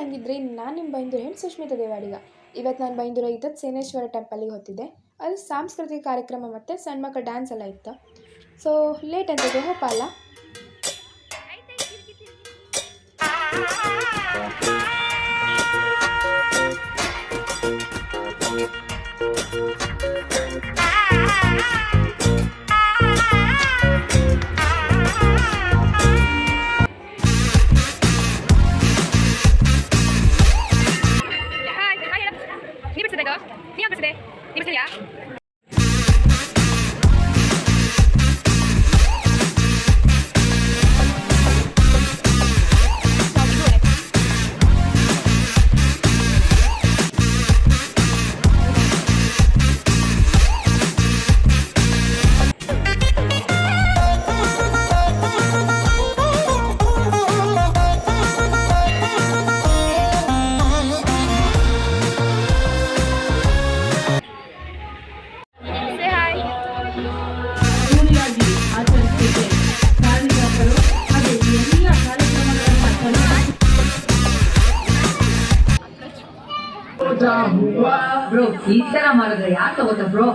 ಹಂಗಿದ್ರಿ ನಾನು ನಿಮ್ಮ ಬೈಂದೂರು ಹೆಣ್ಣು ಸುಷ್ಮಿತಾ ದೇವಾಡಿಗ. ಇವತ್ತು ನಾನು ಬೈಂದೂರು ಇದ್ದದ್ದು ಸೇನೇಶ್ವರ ಟೆಂಪಲಿಗೆ ಹೊತ್ತಿದ್ದೆ. ಅಲ್ಲಿ ಸಾಂಸ್ಕೃತಿಕ ಕಾರ್ಯಕ್ರಮ ಮತ್ತು ಸಣ್ಣ ಮಕ್ಕಳ ಡ್ಯಾನ್ಸ್ ಎಲ್ಲ ಇತ್ತು. ಸೊ ಲೇಟ್ ಅಂತದೆ ಹೋಪಲ್ಲ. ಬ್ರೋ ಈ ತರ ಮಾಡಿದ್ರೆ ಯಾಕೆ ತಗೋತ ಬ್ರೋ?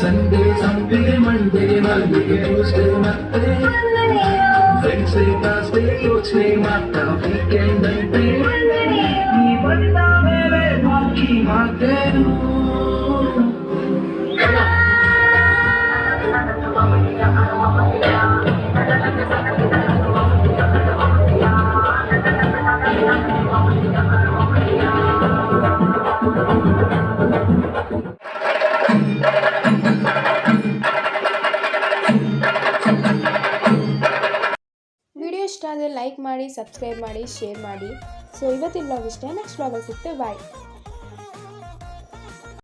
ಸಂಡೇ ಸಂಡೇ ಮಂಡೇ ಮಲ್ಲಿಗೆ ಟ್ಯೂಸ್ಡೇ ಮತ್ತೆ ಫ್ರೆಂಡ್ಸ್ ಥರ್ಸ್ಡೇ ಯೋಚನೆ ಮಾಡ್ತಾ ವೀಕೆಂಡ್ ಅಂತೆ ನೀ ಬಂದ ಮೇಲೆ ಬಾಕಿ ಮಾತೇನು. ವಿಡಿಯೋ ಇಷ್ಟ ಆದರೆ ಲೈಕ್ ಮಾಡಿ, ಸಬ್ಸ್ಕ್ರೈಬ್ ಮಾಡಿ, ಶೇರ್ ಮಾಡಿ. ಸೊ ಇವತ್ತಿನ ಬ್ಲಾಗ್ ಇಷ್ಟೇ. ನೆಕ್ಸ್ಟ್ ಬ್ಲಾಗಲ್ಲಿ ಸಿಗ್ತೇವೆ. ಬಾಯ್.